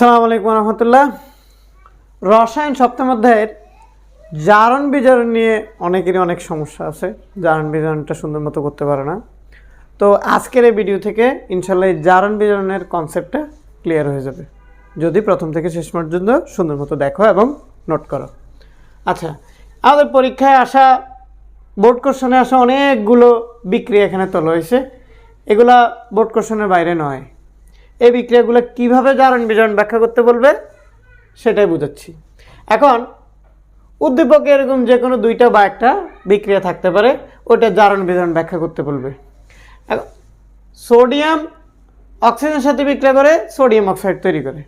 আসসালামু আলাইকুম রহমতুল্লাহ। রসায়ন সপ্তম অধ্যায়ের জারণ বিজারণ নিয়ে অনেকেরই অনেক সমস্যা আছে, জারণ বিজারণটা সুন্দর মতো করতে পারে না। তো আজকের এই ভিডিও থেকে ইনশাল্লাহ এই জারণ বিজারণের কনসেপ্টটা ক্লিয়ার হয়ে যাবে যদি প্রথম থেকে শেষ পর্যন্ত সুন্দর মতো দেখো এবং নোট করো। আচ্ছা, আমাদের পরীক্ষায় আসা বোর্ড কোশ্চেনে আসা অনেকগুলো বিক্রিয়া এখানে তোলা হয়েছে। এগুলা বোর্ড কোশ্চেনের বাইরে নয়। এই বিক্রিয়াগুলো কীভাবে জারণ বিজারণ ব্যাখ্যা করতে বলবে সেটাই বুঝাচ্ছি। এখন উদ্দীপকে এরকম যে কোনো দুইটা বা একটা বিক্রিয়া থাকতে পারে, ওটা জারণ বিজারণ ব্যাখ্যা করতে বলবে। এখন সোডিয়াম অক্সিজেনের সাথে বিক্রিয়া করে সোডিয়াম অক্সাইড তৈরি করে।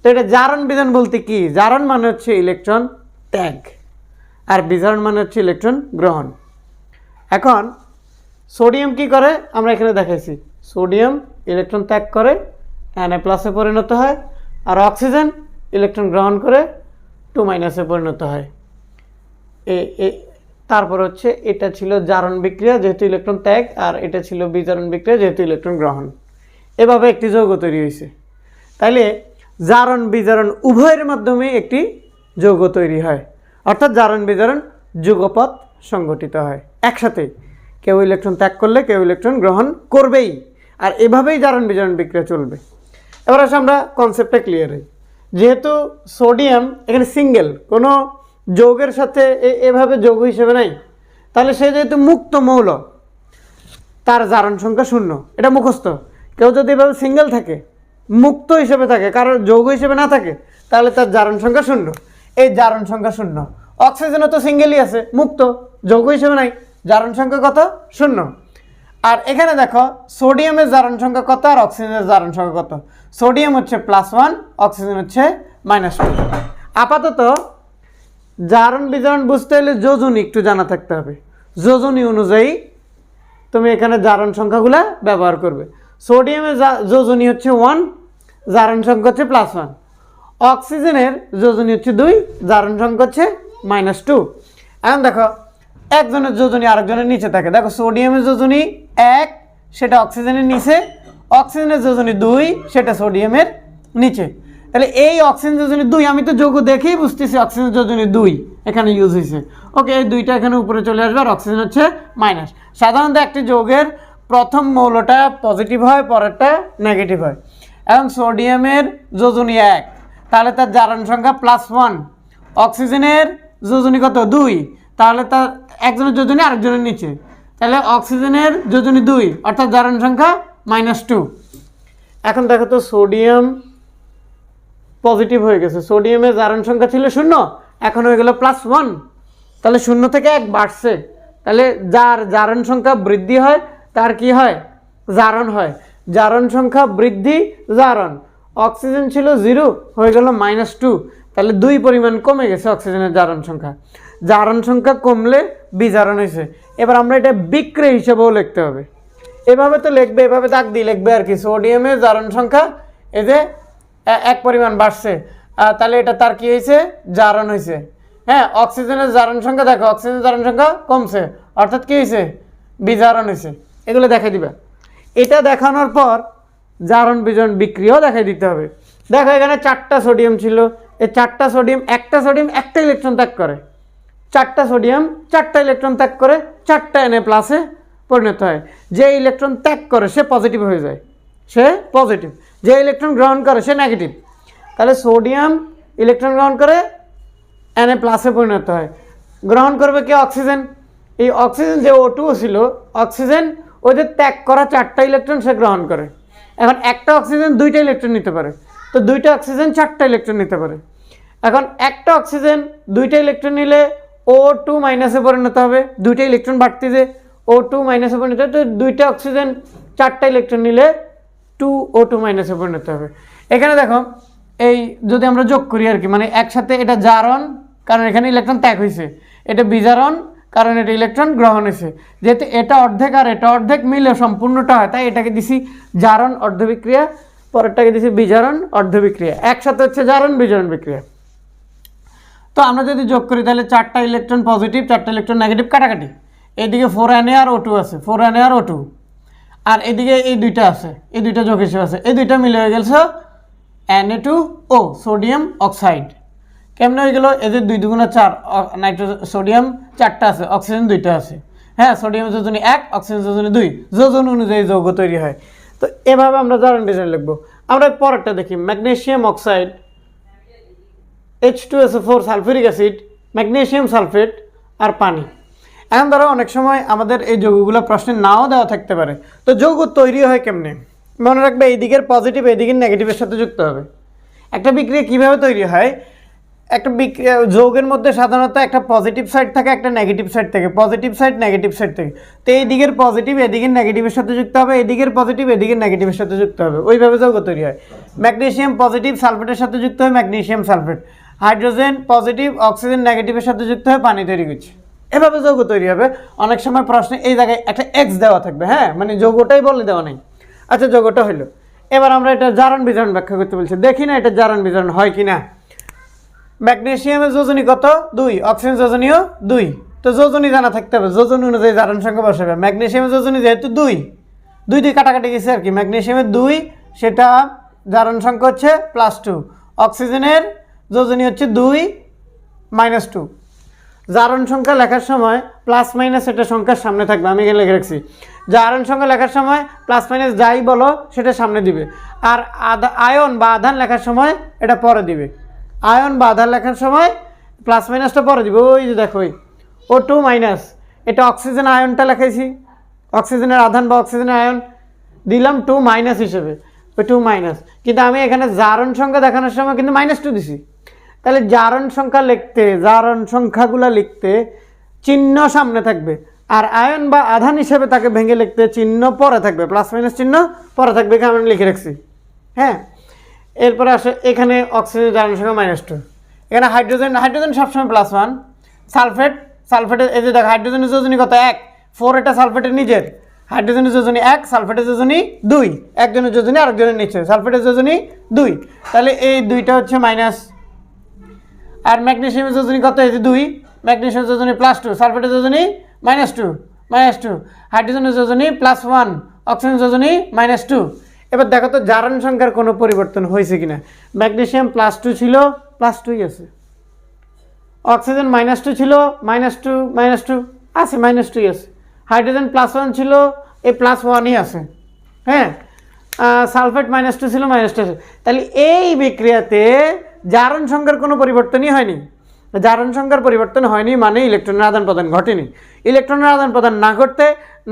তো এটা জারণ বিজারণ বলতে কি? জারণ মানে হচ্ছে ইলেকট্রন ত্যাগ, আর বিজারণ মানে হচ্ছে ইলেকট্রন গ্রহণ। এখন সোডিয়াম কি করে আমরা এখানে দেখাইছি, সোডিয়াম ইলেকট্রন ত্যাগ করে Na+ পরিণত হয়, আর অক্সিজেন ইলেকট্রন গ্রহণ করে 2- পরিণত হয়। তারপর হচ্ছে এটা ছিল জারণ বিক্রিয়া যেহেতু ইলেকট্রন ত্যাগ, আর এটা ছিল বিজারণ বিক্রিয়া যেহেতু ইলেকট্রন গ্রহণ। এভাবে একটি যৌগ তৈরি হয়েছে। তাইলে জারণ বিজারণ উভয়ের মাধ্যমে একটি যৌগ তৈরি হয়, অর্থাৎ জারণ বিজারণ যুগপৎ সংঘটিত হয় একসাথে। কেউ ইলেকট্রন ত্যাগ করলে কেউ ইলেকট্রন গ্রহণ করবেই, আর এভাবেই জারণ বিজারণ বিক্রিয়া চলবে। এবার আসলে আমরা কনসেপ্টটা ক্লিয়ার হই। যেহেতু সোডিয়াম এখানে সিঙ্গেল, কোনো যৌগের সাথে এভাবে যৌগ হিসেবে নাই, তাহলে সে যেহেতু মুক্ত মৌল, তার জারণ সংখ্যা 0। এটা মুখস্থ। কেউ যদি এভাবে সিঙ্গেল থাকে, মুক্ত হিসেবে থাকে, কারোর যৌগ হিসেবে না থাকে, তাহলে তার জারণ সংখ্যা 0। এই জারণ সংখ্যা 0। অক্সিজেনও তো সিঙ্গেলই আছে, মুক্ত, যৌগ হিসেবে নাই, জারণ সংখ্যা কত? 0। আর এখানে দেখো সোডিয়ামের জারণ সংখ্যা কত আর অক্সিজেনের জারণ সংখ্যা কত? সোডিয়াম হচ্ছে +1, অক্সিজেন হচ্ছে -2। আপাতত জারণ বিজারণ বুঝতে হলে যোজনী একটু জানা থাকতে হবে। যোজনী অনুযায়ী তুমি এখানে জারণ সংখ্যাগুলো ব্যবহার করবে। সোডিয়ামের যোজনী হচ্ছে 1, জারণ সংখ্যা হচ্ছে +1। অক্সিজেনের যোজনী হচ্ছে 2, জারণ সংখ্যা হচ্ছে -2। এখন দেখো একজনের যোজনী আরেকজনের নিচে থাকে। দেখো সোডিয়ামের যোজনী 1, সেটা অক্সিজেনের নিচে, অক্সিজেনের যোজনী 2, সেটা সোডিয়ামের নিচে। তাহলে এই অক্সিজেন যোজনী 2, আমি তো যৌগ দেখেই বুঝতেছি অক্সিজেন যোজনী 2 এখানে ইউজ হয়েছে। ওকে, এই 2টা এখানে উপরে চলে আসবে, আর অক্সিজেন হচ্ছে মাইনাস। সাধারণত একটি যৌগের প্রথম মৌলটা পজিটিভ হয়, পরেরটা নেগেটিভ হয়। এখন সোডিয়ামের যোজনী 1, তাহলে তার জারণ সংখ্যা +1। অক্সিজেনের যোজনী কত? 2, তাহলে তার একজনের যোজনী আরেকজনের নিচে, তাহলে অক্সিজেনের যোজনী 2, অর্থাৎ জারণ সংখ্যা -2। এখন দেখো তো সোডিয়াম পজিটিভ হয়ে গেছে। সোডিয়ামের জারণ সংখ্যা ছিল 0, এখন হয়ে গেল +1। তাহলে 0 থেকে 1 বাড়ছে। তাহলে যার জারণ সংখ্যা বৃদ্ধি হয় তার কি হয়? জারণ হয়। জারণ সংখ্যা বৃদ্ধি, জারণ। অক্সিজেন ছিল 0, হয়ে গেল -2, তাহলে 2 পরিমাণ কমে গেছে অক্সিজেনের জারণ সংখ্যা। জারণ সংখ্যা কমলে বিজারণ হয়েছে। এবার আমরা এটা বিক্রিয়া হিসেবেও লিখতে হবে। এভাবে তো লিখবে, এভাবে দাগ দিয়ে লিখবে আর কি। সোডিয়ামের জারণ সংখ্যা এই যে 1 পরিমাণ বাড়ছে, তাহলে এটা তার কি হয়েছে? জারণ হয়েছে। হ্যাঁ, অক্সিজেনের জারণ সংখ্যা দেখো, অক্সিজেনের জারণ সংখ্যা কমছে, অর্থাৎ কি হয়েছে? বিজারণ হয়েছে। এগুলো দেখাই দিবে। এটা দেখানোর পর জারণ বিজারণ বিক্রিয়াও দেখাই দিতে হবে। দেখো এখানে 4টা সোডিয়াম ছিল, এই 4টা সোডিয়াম, একটা সোডিয়াম একটা ইলেকট্রন ত্যাগ করে, 4টা সোডিয়াম 4টা ইলেকট্রন ত্যাগ করে 4টা Na+ পরিণত হয়। যে ইলেকট্রন ত্যাগ করে সে পজিটিভ হয়ে যায়, সে পজিটিভ। যে ইলেকট্রন গ্রহণ করে সে নেগেটিভ। তাহলে সোডিয়াম ইলেকট্রন গ্রহণ করে Na+ পরিণত হয়। গ্রহণ করবে কে? অক্সিজেন। এই অক্সিজেন যে O2 ছিল, অক্সিজেন ওই যে ত্যাগ করা 4টা ইলেকট্রন সে গ্রহণ করে। এখন একটা অক্সিজেন 2টা ইলেকট্রন নিতে পারে, তো 2টা অক্সিজেন 4টা ইলেকট্রন নিতে পারে। এখন একটা অক্সিজেন 2টা ইলেকট্রন নিলে O2- পরিণত হবে, 2টা ইলেকট্রন বাড়তি যে O2- পরিণত হবে। তো 2টা অক্সিজেন 4টা ইলেকট্রন নিলে 2O2- পরিণত হবে। এখানে দেখো এই যদি আমরা যোগ করি আর কি, মানে একসাথে এটা জারণ, কারণ এখানে ইলেকট্রন ত্যাগ হয়েছে, এটা বিজারণ, কারণ এটা ইলেকট্রন গ্রহণ হয়েছে। যেহেতু এটা অর্ধেক আর এটা অর্ধেক মিলে সম্পূর্ণটা হয়, তাই এটাকে দিছি জারণ অর্ধবিক্রিয়া, পরেরটাকে দিছি বিজারণ অর্ধবিক্রিয়া। একসাথে হচ্ছে জারণ বিজারণ বিক্রিয়া। তো আমরা যদি যোগ করি তাহলে 4টা ইলেকট্রন পজিটিভ, 4টা ইলেকট্রন নেগেটিভ, কাটাকাটি। এদিকে 4Na আর O2 আছে, 4Na আর O2, আর এদিকে এই 2টা আছে, এই 2টা যোগ হিসেবে আছে, এই 2টা মিলে হয়ে গেছে Na2O সোডিয়াম অক্সাইড। কেমনে হয়ে গেল? এদের 2 2 4 সোডিয়াম 4টা আছে, অক্সিজেন 2টা আছে। হ্যাঁ, সোডিয়াম যোজনী 1, অক্সিজেন যোজনী 2, যোজন অনুযায়ী যৌগ তৈরি হয়। তো এভাবে আমরা জারণ বিজারণ লিখবো। আমরা পরেরটা দেখি, magnesium oxide H2SO4 sulphuric acid, magnesium sulphate আর পানি। এখন ধরো অনেক সময় আমাদের এই যৌগগুলো প্রশ্নে নাও দেওয়া থাকতে পারে। তো যৌগ তৈরি হয় কেমনে? মনে রাখবে এই দিকের পজিটিভ এই দিকের নেগেটিভের সাথে যুক্ত হবে। একটা বিক্রিয়া কিভাবে তৈরি হয়? একটা বিক্রিয়া যৌগের মধ্যে সাধারণত একটা পজিটিভ সাইড থাকে, একটা নেগেটিভ সাইড থাকে, পজিটিভ সাইড নেগেটিভ সাইড থাকে। তো এই দিকের পজিটিভ এদিকের নেগেটিভের সাথে যুক্ত হবে, এদিকের পজিটিভ এদিকের নেগেটিভের সাথে যুক্ত হবে, ওইভাবে যৌগ তৈরি হয়। ম্যাগনেসিয়াম পজিটিভ সালফেটের সাথে যুক্ত হয় magnesium sulphate, hydrogen positive oxygen নেগেটিভের সাথে যুক্ত হয় পানি তৈরি করছে। এভাবে যৌগ তৈরি হবে। অনেক সময় প্রশ্নে এই জায়গায় একটা এক্স দেওয়া থাকবে, হ্যাঁ, মানে যৌগটাই বলে দেওয়া নেই। আচ্ছা, যৌগটা হইলো। এবার আমরা এটা জারণ বিজারণ ব্যাখ্যা করতে বলছি, দেখি না এটা জারণ বিজারণ হয় কিনা। ম্যাগনেসিয়ামের যোজনী কত? 2, অক্সিজেন যোজনীও 2। তো যোজনী জানা থাকতে হবে, যোজন অনুযায়ী জারণ সংখ্যা বসাবে। ম্যাগনেসিয়ামের যোজনী যেহেতু 2, 2 কাটাকাটি গেছে আর কি। ম্যাগনেসিয়ামের 2, সেটা জারণ সংখ্যা হচ্ছে +2। অক্সিজেনের যোজনী হচ্ছে 2 -2। জারণ সংখ্যা লেখার সময় প্লাস মাইনাস এটা সংখ্যার সামনে থাকবে, আমি এখানে লিখে রাখছি। জারণ সংখ্যা লেখার সময় প্লাস মাইনাস যাই বলো সেটা সামনে দিবে। আর আয়ন বা আধান লেখার সময় এটা পরে দিবে। আয়ন বা আধান লেখার সময় প্লাস মাইনাসটা পরে দিবে। ওই যে দেখো O2 মাইনাস, এটা অক্সিজেন আয়নটা লেখাইছি, অক্সিজেনের আধান বা অক্সিজেনের আয়ন দিলাম 2 মাইনাস হিসেবে, ওই 2 মাইনাস। কিন্তু আমি এখানে জারণ সংখ্যা দেখানোর সময় কিন্তু -2 দিছি। তাহলে জারণ সংখ্যা লিখতে, জারণ সংখ্যাগুলো লিখতে চিহ্ন সামনে থাকবে, আর আয়ন বা আধান হিসেবে তাকে ভেঙে লিখতে চিহ্ন পরে থাকবে, প্লাস মাইনাস চিহ্ন পরে থাকবে, এখানে আমি লিখে রাখছি। হ্যাঁ, এরপরে আসে এখানে অক্সিজেন জারণ সংখ্যা -2। এখানে হাইড্রোজেন, হাইড্রোজেন সবসময় +1। সালফেট, সালফেটের এই যে দেখো হাইড্রোজেনের যোজনী কত? 1, 4 এটা সালফেটের নিজের, হাইড্রোজেনের যোজনী 1, সালফেটের যোজনী 2, একজনের যোজনী আরেকজনের নিচে, সালফেটের যোজনী 2। তাহলে এই 2টা হচ্ছে মাইনাস। আর ম্যাগনেসিয়ামের যোজনী কত? এই যে 2, ম্যাগনেসিয়ামের যোজনী +2, সালফেটের যোজনী -2, হাইড্রোজেনের যোজনী +1, অক্সিজেন যোজনী -2। এবার দেখো তো জারণ সংখ্যার কোনো পরিবর্তন হয়েছে কিনা। ম্যাগনেসিয়াম +2 ছিল, +2ই আছে। অক্সিজেন -2 ছিল, -2 আছে, -2ই আছে। হাইড্রোজেন +1 ছিল, এই +1ই আছে। হ্যাঁ, সালফেট -2 ছিল, -2 আছে। তাহলে এই বিক্রিয়াতে জারণ সংখ্যার কোনো পরিবর্তনই হয়নি। জারণ সংখ্যার পরিবর্তন হয়নি মানে ইলেকট্রনের আদান প্রদান ঘটেনি। ইলেকট্রনের আদান প্রদান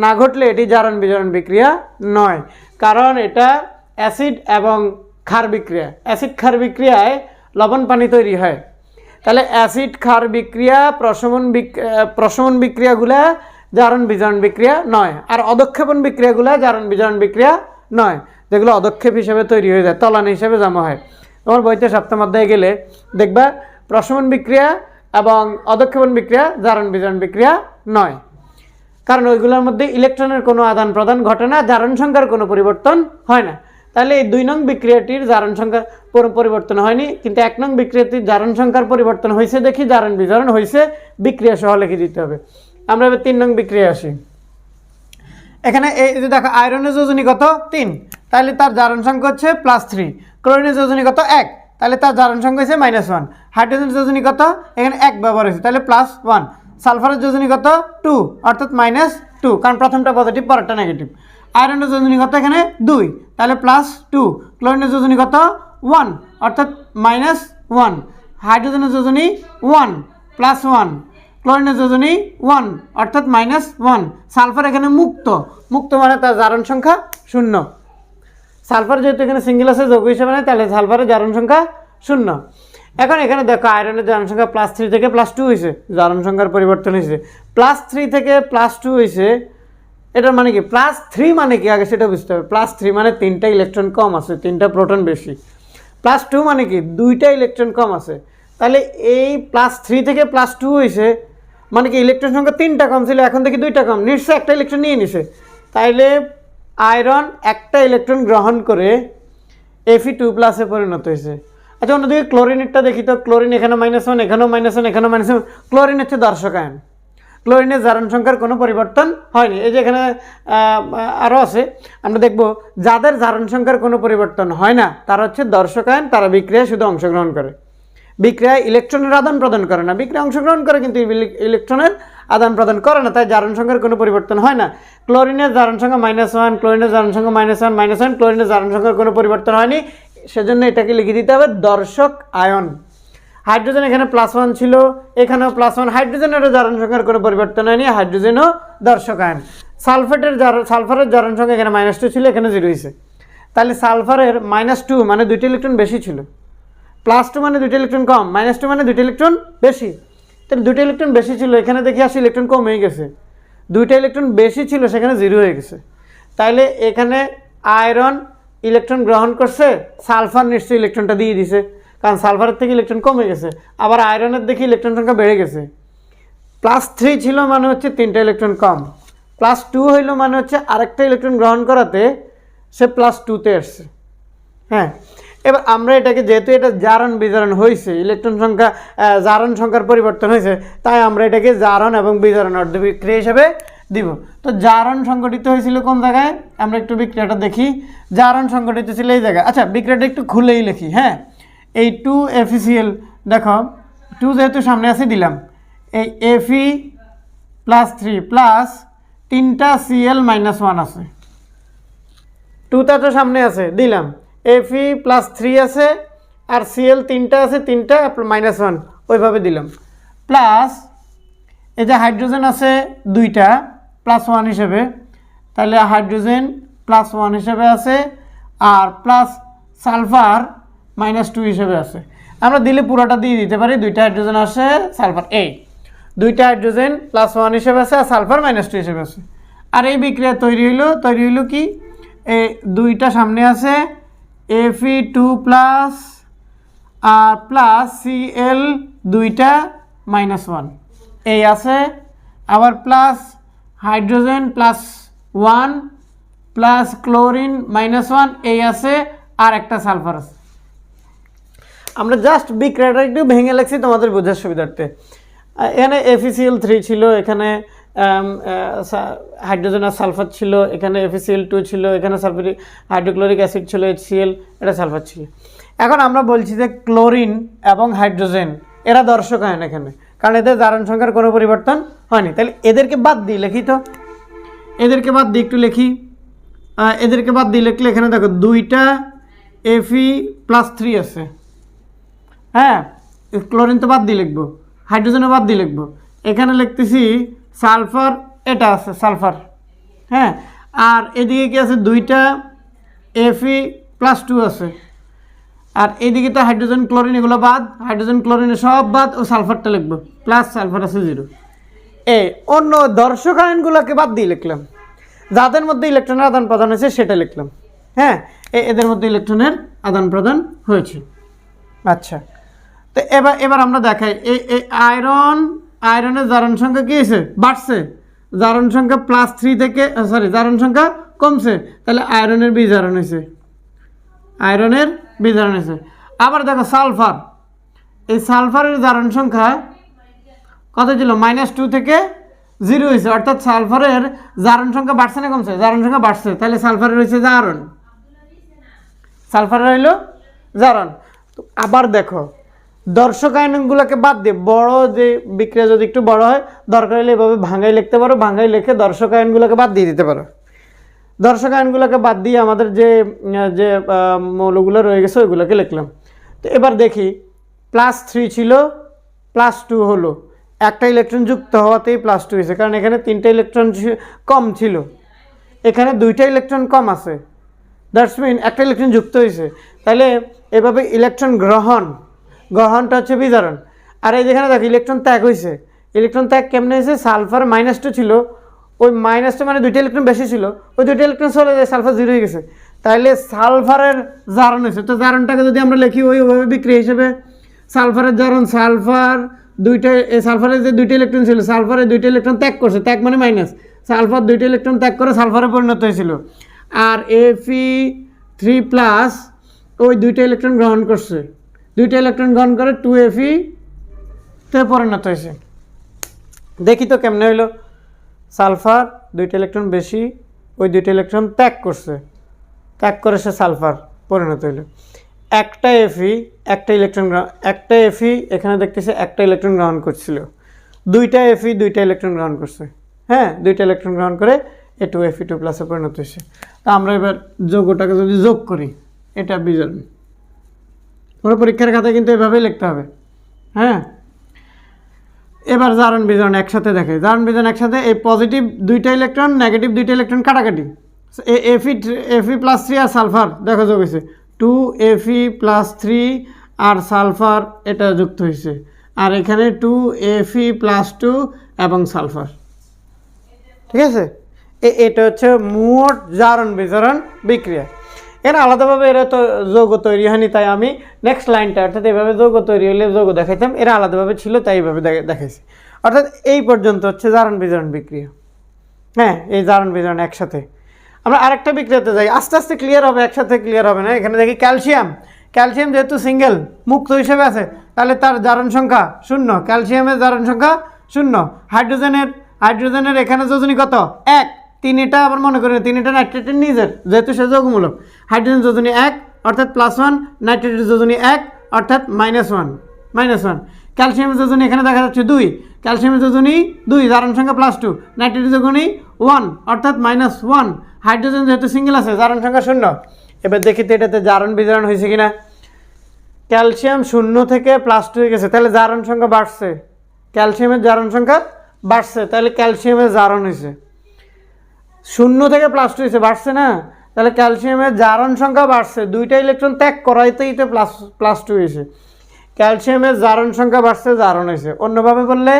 না ঘটলে এটি জারণ বিজারণ বিক্রিয়া নয়, কারণ এটা অ্যাসিড এবং ক্ষার বিক্রিয়া। অ্যাসিড ক্ষার বিক্রিয়ায় লবণ পানি তৈরি হয়। তাহলে অ্যাসিড ক্ষার বিক্রিয়া, প্রশমন বিক্রিয়াগুলা জারণ বিজারণ বিক্রিয়া নয়, আর অদক্ষেপণ বিক্রিয়াগুলা জারণ বিজারণ বিক্রিয়া নয়, যেগুলো অদক্ষেপ হিসেবে তৈরি হয়ে যায়, তলানি হিসেবে জমা হয়। তোমার বইতে 7ম অধ্যায়ে গেলে দেখবা প্রশমন বিক্রিয়া এবং অদক্ষেপণ বিক্রিয়া জারণ বিজারণ বিক্রিয়া নয়, কারণ ওইগুলোর মধ্যে ইলেকট্রনের কোনো আদান প্রদান ঘটে না, জারণ সংখ্যার কোনো পরিবর্তন হয় না। তাহলে এই 2 নং বিক্রিয়াটির জারণ সংখ্যার পরিবর্তন হয়নি, কিন্তু 1 নং বিক্রিয়াটির জারণ সংখ্যার পরিবর্তন হয়েছে দেখি, জারণ বিজারণ হয়েছে, বিক্রিয়া সহ লিখে দিতে হবে। আমরা এবার 3 নং বিক্রিয়া আসি। এখানে এই যে দেখো আয়রনের যোজনী কত? 3, তাহলে তার জারণ সংখ্যা হচ্ছে +3। ক্লোরিনের যোজনী কত? 1, তাহলে তার জারণ সংখ্যা হচ্ছে -1। হাইড্রোজেনের যোজনী কত? এখানে 1 ব্যবহার হয়েছে, তাহলে +1। সালফারের যোজনী কত? 2, অর্থাৎ -2, কারণ প্রথমটা পজিটিভ পরেরটা নেগেটিভ। আয়রনের যোজনী কত? এখানে 2, তাহলে +2। ক্লোরিনের যোজনী কত? 1, অর্থাৎ -1। হাইড্রোজেনের যোজনী 1, +1। ক্লোরিনের যোজনী 1, অর্থাৎ -1। সালফার এখানে মুক্ত, মুক্ত মানে তার জারণ সংখ্যা 0। সালফার যেহেতু এখানে সিঙ্গেল আছে যৌগ হিসেবে নেয়, তাহলে সালফারের জারণ সংখ্যা 0। এখন এখানে দেখো আয়রনের জারণ সংখ্যা +3 থেকে +2 হয়েছে, জারণ সংখ্যার পরিবর্তন হয়েছে। +3 থেকে +2 হয়েছে, এটার মানে কি? +3 মানে কি আগে সেটা বুঝতে হবে। +3 মানে 3টা ইলেকট্রন কম আছে, 3টা প্রোটন বেশি। +2 মানে কি? 2টা ইলেকট্রন কম আছে। তাহলে এই +3 থেকে +2 হয়েছে মানে কি ইলেকট্রন সংখ্যা 3টা কম ছিল, এখন থেকে 2টা কম, নিশ্চয় একটা ইলেকট্রন নিয়ে নিছে। তাইলে আয়রন একটা ইলেকট্রন গ্রহণ করে Fe2+ পরিণত হয়েছে। আচ্ছা, অন্যদিকে ক্লোরিনেরটা দেখি তো। ক্লোরিন এখানে -1, এখানেও -1, এখানেও -1। ক্লোরিন হচ্ছে দর্শক আয়ন। ক্লোরিনের জারণ সংখ্যার কোনো পরিবর্তন হয়নি। এই যে এখানে আরও আছে, আমরা দেখব যাদের জারণ সংখ্যার কোনো পরিবর্তন হয় না তারা হচ্ছে দর্শক আয়ন, তারা বিক্রিয়ায় শুধু অংশগ্রহণ করে, বিক্রিয়ায় ইলেকট্রনের আদান প্রদান করে না। বিক্রিয়া অংশগ্রহণ করে কিন্তু ইলেকট্রনের আদান প্রদান করে না, তাই জারণ সংখ্যার কোনো পরিবর্তন হয় না। ক্লোরিনের জারণ সংখ্যা -1, ক্লোরিনের জারণ সংখ্যা -1, ক্লোরিনের জারণ সংখ্যার কোনো পরিবর্তন হয়নি, সেজন্য এটাকে লিখে দিতে হবে দর্শক আয়ন। হাইড্রোজেন এখানে +1 ছিল, এখানেও +1, হাইড্রোজেনেরও জারণ সংখ্যার কোনো পরিবর্তন হয়নি, হাইড্রোজেনও দর্শক আয়ন। সালফারের জারণ সংখ্যা এখানে -2 ছিল, এখানে 0 হয়েছে, তাহলে সালফারের -2 মানে 2টি ইলেকট্রন বেশি ছিল, +2 মানে 2টি ইলেকট্রন কম, -2 মানে 2টি ইলেকট্রন বেশি। তাহলে 2টি ইলেকট্রন বেশি ছিল, এখানে দেখি আসি ইলেকট্রন কম হয়ে গেছে, 2টা ইলেকট্রন বেশি ছিল সেখানে 0 হয়ে গেছে। তাইলে এখানে আয়রন ইলেকট্রন গ্রহণ করছে, সালফার নিশ্চয়ই ইলেকট্রনটা দিয়ে দিছে, কারণ সালফারের থেকে ইলেকট্রন কমে গেছে। আবার আয়রনের দেখি ইলেকট্রন সংখ্যা বেড়ে গেছে, +3 ছিল মানে হচ্ছে 3টা ইলেকট্রন কম, +2 হইল মানে হচ্ছে আরেকটা ইলেকট্রন গ্রহণ করাতে সে +2-তে আসছে। হ্যাঁ, এবার আমরা এটাকে যেহেতু এটা জারণ বিজারণ হয়েছে, ইলেকট্রন সংখ্যা জারণ সংখ্যার পরিবর্তন হয়েছে, তাই আমরা এটাকে জারণ এবং বিজারণ অর্ধবিক্রিয়া হিসেবে দিব। তো জারণ সংঘটিত হয়েছিল কোন জায়গায়, আমরা একটু বিক্রিয়াটা দেখি। জারণ সংঘটিত ছিল এই জায়গায়। আচ্ছা, বিক্রিয়াটা একটু খুলেই লিখি। হ্যাঁ, এই 2FeCl, দেখো 2 যেহেতু সামনে আছে দিলাম, এই Fe+3 প্লাস 3টা Cl-1 আছে, 2টা তো সামনে আছে দিলাম, Fe+3 আছে আর Cl 3টা আছে, 3টা -1 ওইভাবে দিলাম, প্লাস এই যে হাইড্রোজেন আছে 2টা +1 হিসেবে, তাহলে হাইড্রোজেন +1 হিসেবে আছে, আর প্লাস সালফার -2 হিসেবে আছে। আমরা দিলে পুরোটা দিয়ে দিতে পারি, 2টা হাইড্রোজেন আসে, সালফার 2টা হাইড্রোজেন +1 হিসেবে আছে আর সালফার -2 হিসেবে আছে। আর এই বিক্রিয়া তৈরি হইল কি, এই 2টা সামনে আছে, Fe2+ আর প্লাস Cl 2টা -1 এই আছে, আবার প্লাস হাইড্রোজেন +1 প্লাস ক্লোরিন -1 এই আছে, আর একটা সালফার আছে। আমরা জাস্ট বিক্রিয়াটা একটু ভেঙে লাগছি তোমাদের বোঝার সুবিধার্থে। এখানে FeCl3 ছিল, এখানে হাইড্রোজেন আর সালফার ছিল, এখানে FeCl2 ছিল, এখানে সালফিউরিক হাইড্রোক্লোরিক অ্যাসিড ছিল, HCl, এটা সালফার ছিল। এখন আমরা বলছি যে ক্লোরিন এবং হাইড্রোজেন এরা দর্শক আয়ন এখানে, কারণ এদের জারণ সংখ্যার কোনো পরিবর্তন হয়নি। তাহলে এদেরকে বাদ দিই, লিখি তো, এদেরকে বাদ দিই একটু লিখি, এদেরকে বাদ দিয়ে লিখলে এখানে দেখো 2টা Fe+3 আছে। হ্যাঁ, ক্লোরিন তো বাদ দিয়ে লিখবো, হাইড্রোজেনও বাদ দিয়ে লিখবো, এখানে লিখতেছি সালফার, এটা আছে সালফার। হ্যাঁ, আর এদিকে কি আছে, 2টা Fe+2 আছে, আর এইদিকে তো হাইড্রোজেন ক্লোরিন এগুলো বাদ, হাইড্রোজেন ক্লোরিনে সব বাদ, ও সালফারটা লিখবো, প্লাস সালফার আছে 0। অন্য দর্শক আয়নগুলোকে বাদ দিয়ে লিখলাম, যাদের মধ্যে ইলেকট্রনের আদান প্রদান হয়েছে সেটা লিখলাম। হ্যাঁ, এদের মধ্যে ইলেকট্রনের আদান প্রদান হয়েছে। আচ্ছা, তো এবার আমরা দেখাই, এই আয়রনের জারণ সংখ্যা কী হয়েছে, বাড়ছে, জারণ সংখ্যা +3 থেকে জারণ সংখ্যা কমছে, তাহলে আয়রনের বিজারণ হয়েছে, আবার দেখো সালফার, এই সালফারের জারণ সংখ্যা কত ছিল, -2 থেকে 0 হয়েছে, অর্থাৎ সালফারের জারণ সংখ্যা বাড়ছে না কমছে, জারণ সংখ্যা বাড়ছে, তাহলে সালফারের হয়েছে জারণ, সালফারের হইল জারণ। তো আবার দেখো দর্শক আয়নগুলোকে বাদ দিয়ে বড় যে বিক্রিয়া যদি একটু বড় হয়, দরকার হলে এভাবে ভাঙাই লিখতে পারো, ভাঙাই লিখে দর্শক আয়নগুলোকে বাদ দিয়ে দিতে পারো। দর্শক আয়নগুলোকে বাদ দিয়ে আমাদের যে যে মৌলগুলো রয়ে গেছে ওইগুলোকে লিখলাম। তো এবার দেখি, +3 ছিল, +2 হলো, একটা ইলেকট্রন যুক্ত হওয়াতেই +2 হয়েছে, কারণ এখানে 3টা ইলেকট্রন কম ছিল, এখানে 2টা ইলেকট্রন কম আছে, দ্যাটস মিন একটা ইলেকট্রন যুক্ত হয়েছে। তাহলে এভাবে ইলেকট্রন গ্রহণটা হচ্ছে বিজারণ। আর এই যেখানে দেখো ইলেকট্রন ত্যাগ হয়েছে, ইলেকট্রন ত্যাগ কেমনে হয়েছে, সালফার -2 ছিল, ওই -2 মানে 2টা ইলেকট্রন বেশি ছিল, ওই 2টা ইলেকট্রন চলে যায়, সালফার 0 হয়ে গেছে, তাহলে সালফারের জারণ হয়েছে। তো জারণটাকে যদি আমরা লিখি ওইভাবে বিক্রিয়া হিসেবে, সালফারের জারণ, সালফার সালফারের যে 2টা ইলেকট্রন ছিল, সালফারের 2টা ইলেকট্রন ত্যাগ করছে, ত্যাগ মানে মাইনাস, সালফার 2টা ইলেকট্রন ত্যাগ করে সালফারে পরিণত হয়েছিল, আর Fe3+ ওই 2টা ইলেকট্রন গ্রহণ করছে, 2টা ইলেকট্রন গ্রহণ করে 2Fe তে পরিণত হয়েছে। দেখি তো কেমনে হইলো, সালফার 2টা ইলেকট্রন বেশি, ওই 2টা ইলেকট্রন ত্যাগ করছে, ত্যাগ করে সে সালফার পরিণত হইলো। একটা এফি একটা ইলেকট্রন একটা এফি এখানে দেখতেছে একটা ইলেকট্রন গ্রহণ করছিল, 2টা এফি 2টা ইলেকট্রন গ্রহণ করছে, হ্যাঁ 2টা ইলেকট্রন গ্রহণ করে Fe2 প্লাসে পরিণত হয়েছে। তো আমরা এবার যৌগটাকে যদি যোগ করি, এটা বিজারণ, পুরো পরীক্ষার খাতায় কিন্তু এভাবেই লিখতে হবে, হ্যাঁ। এবার জারণ বিজারণ একসাথে দেখে, জারণ বিজারণ একসাথে, এই পজিটিভ 2টা ইলেকট্রন নেগেটিভ 2টা ইলেকট্রন কাটাকাটি, Fe+3 আর সালফার দেখো যোগ হয়েছে, 2Fe+3 আর সালফার এটা যুক্ত হয়েছে, আর এখানে 2Fe+2 এবং সালফার, ঠিক আছে। এটা হচ্ছে মোট জারণ বিজারণ বিক্রিয়া। এর আলাদাভাবে এরা তো যৌগ তৈরি হয়নি, তাই আমি নেক্সট লাইনটা অর্থাৎ এইভাবে যৌগ তৈরি হলে যৌগ দেখাইতাম, এরা আলাদাভাবে ছিল তাই এইভাবে দেখাইছি। অর্থাৎ এই পর্যন্ত হচ্ছে জারণ বিজারণ বিক্রিয়া, হ্যাঁ এই জারণ বিজারণ একসাথে। আমরা আরেকটা বিক্রিয়াতে যাই, আস্তে আস্তে ক্লিয়ার হবে, একসাথে ক্লিয়ার হবে না। এখানে দেখি ক্যালসিয়াম, ক্যালসিয়াম যেহেতু সিঙ্গেল মুক্ত হিসেবে আছে তাহলে তার জারণ সংখ্যা 0, ক্যালসিয়ামের জারণ সংখ্যা 0। হাইড্রোজেনের এখানে যোজনী কত 1, 3, এটা আবার মনে করেন 3 এটা নাইট্রেটের নিজের, যেহেতু সে যৌগমূলক। হাইড্রোজেন যোজনী 1 অর্থাৎ +1, নাইট্রেটের যোজনী 1 অর্থাৎ -1। ক্যালসিয়ামের যোজনী এখানে দেখা যাচ্ছে 2, ক্যালসিয়ামের যোজনী 2, জারণ সংখ্যা +2, নাইট্রেটের যোজনী 1 অর্থাৎ -1। হাইড্রোজেন যেহেতু সিঙ্গেল আছে জারণ সংখ্যা 0। এবার দেখি তো এটাতে জারণ বিজারণ হয়েছে কিনা। ক্যালসিয়াম 0 থেকে +2 হয়ে গেছে, তাহলে জারণ সংখ্যা বাড়ছে, ক্যালসিয়ামের জারণ সংখ্যা বাড়ছে, তাহলে ক্যালসিয়ামের জারণ হয়েছে। 0 থেকে +2 হয়েছে, বাড়ছে না, তাহলে ক্যালসিয়ামের জারণ সংখ্যা বাড়ছে, 2টা ইলেকট্রন ত্যাগ করাইতেই তো +2 হয়েছে, ক্যালসিয়ামের জারণ সংখ্যা বাড়ছে, জারণ হয়েছে। অন্যভাবে বললে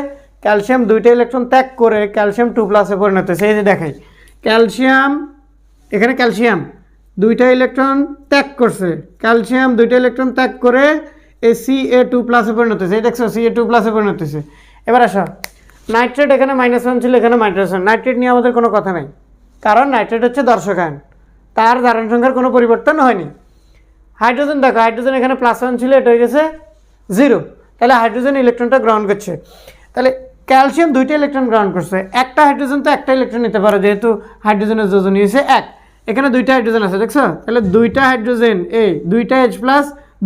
ক্যালসিয়াম 2টা ইলেকট্রন ত্যাগ করে ক্যালসিয়াম 2+ পরিণত হয়েছে। এই যে দেখাই, ক্যালসিয়াম এখানে ক্যালসিয়াম 2টা ইলেকট্রন ত্যাগ করছে, ক্যালসিয়াম 2টা ইলেকট্রন ত্যাগ করে এই Ca2+ পরিণত হয়েছে, এই দেখছো Ca2+ পরিণত হয়েছে। এবার আসো, নাইট্রেট এখানে -1 ছিল, এখানে -1। নাইট্রেট নিয়ে আমাদের কোনো কথা নাই, কারণ নাইট্রেট হচ্ছে দর্শকায়ন, তার জারণ সংখ্যার কোনো পরিবর্তন হয়নি। হাইড্রোজেন দেখো, হাইড্রোজেন এখানে +1 ছিল, এটা হয়ে গেছে 0, তাহলে হাইড্রোজেন ইলেকট্রনটা গ্রহণ করছে। তাহলে ক্যালসিয়াম 2টা ইলেকট্রন গ্রহণ করছে, একটা হাইড্রোজেন তো একটা ইলেকট্রন নিতে পারে, যেহেতু হাইড্রোজেনের যোজনী হয়েছে 1, এখানে 2টা হাইড্রোজেন আছে দেখছো, তাহলে 2টা হাইড্রোজেন এই 2টা H+,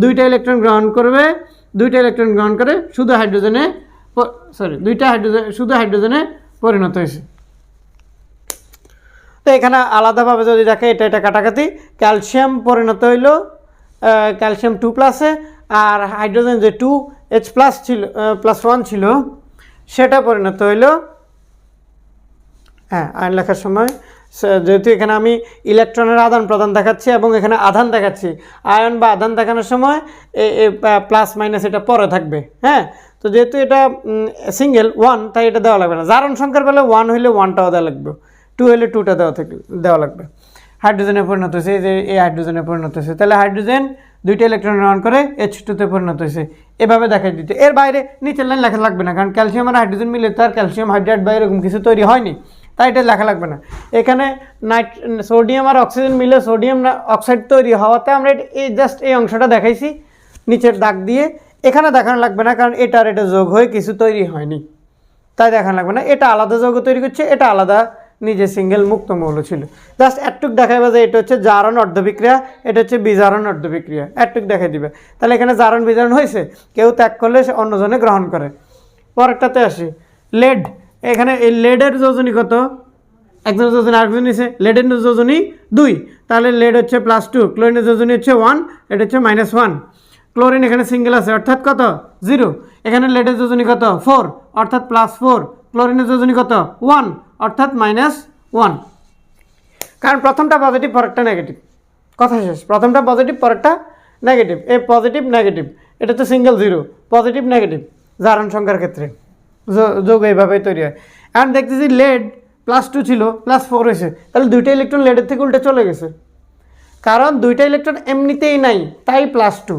2টা ইলেকট্রন গ্রহণ করবে, 2টা ইলেকট্রন গ্রহণ করে শুধু হাইড্রোজেনে, সরি 2টা হাইড্রোজেন শুধু হাইড্রোজেনে পরিণত হয়েছে। তো এখানে আলাদাভাবে যদি দেখে এটা কাটাকাটি, ক্যালসিয়াম পরিণত হইল ক্যালসিয়াম 2+এ, আর হাইড্রোজেন যে 2H+ ছিল +1 ছিল সেটা পরিণত হইল, হ্যাঁ আয়ন লেখার সময় যেহেতু এখানে আমি ইলেকট্রনের আদান প্রদান দেখাচ্ছি এবং এখানে আধান দেখাচ্ছি, আয়ন বা আধান দেখানোর সময় +- এটা পরে থাকবে, হ্যাঁ। তো যেহেতু এটা সিঙ্গেল 1, তাই এটা দেওয়া লাগবে না। জারণ সংখ্যার বেলা 1 হইলে 1টাও দেওয়া লাগবে, 2 হলে 2টা দেওয়া লাগবে। হাইড্রোজেনে পরিণত হয়েছে, এই যে এই হাইড্রোজেনে পরিণত হয়েছে, তাহলে হাইড্রোজেন 2টা ইলেকট্রন গ্রহণ করে H2-তে পরিণত হয়েছে, এভাবে দেখাই দিতে। এর বাইরে নিচের লাইন লেখা লাগবে না, কারণ ক্যালসিয়াম আর হাইড্রোজেন মিলে তার ক্যালসিয়াম হাইড্রাইড বা এরকম কিছু তৈরি হয়নি, তাই এটা লেখা লাগবে না। এখানে সোডিয়াম আর অক্সিজেন মিলে সোডিয়াম অক্সাইড তৈরি হওয়াতে আমরা এই জাস্ট এই অংশটা দেখাইছি নিচের দাগ দিয়ে, এখানে দেখানো লাগবে না, কারণ এটা আর এটা যোগ হয়ে কিছু তৈরি হয়নি, তাই দেখানো লাগবে না। এটা আলাদা যৌগ তৈরি করছে, এটা আলাদা নিজে সিঙ্গেল মুক্ত মৌল ছিল। জাস্ট একটুক দেখাইবে যে এটা হচ্ছে জারণ অর্ধবিক্রিয়া, এটা হচ্ছে বিজারণ অর্ধবিক্রিয়া, একটুক দেখাই দিবে। তাহলে এখানে জারণ বিজারণ হয়েছে, কেউ ত্যাগ করলে সে অন্যজনে গ্রহণ করে। পরেরটাতে আসি, লেড। এখানে এই লেডের যোজনী কত, একজন যোজনী আরেকজন নিছে, লেডের যোজনী 2, তাহলে লেড হচ্ছে +2, ক্লোরিনের যোজনী হচ্ছে 1, এটা হচ্ছে -1। ক্লোরিন এখানে সিঙ্গেল আছে অর্থাৎ কত 0, এখানে লেডের যোজনী কত 4 অর্থাৎ +4, ক্লোরিনের যোজনী কত 1 অর্থাৎ -1, কারণ প্রথমটা পজিটিভ পরেরটা নেগেটিভ, কথা শেষ। প্রথমটা পজিটিভ পরেরটা নেগেটিভ, এই পজিটিভ নেগেটিভ, এটা তো সিঙ্গেল 0, পজিটিভ নেগেটিভ জারণ সংখ্যার ক্ষেত্রে যোগ এইভাবেই তৈরি হয়। এখন দেখতেছি লেড +2 ছিল +4 হয়েছে, তাহলে 2টা ইলেকট্রন লেডের থেকে উল্টে চলে গেছে, কারণ 2টা ইলেকট্রন এমনিতেই নাই, তাই +2।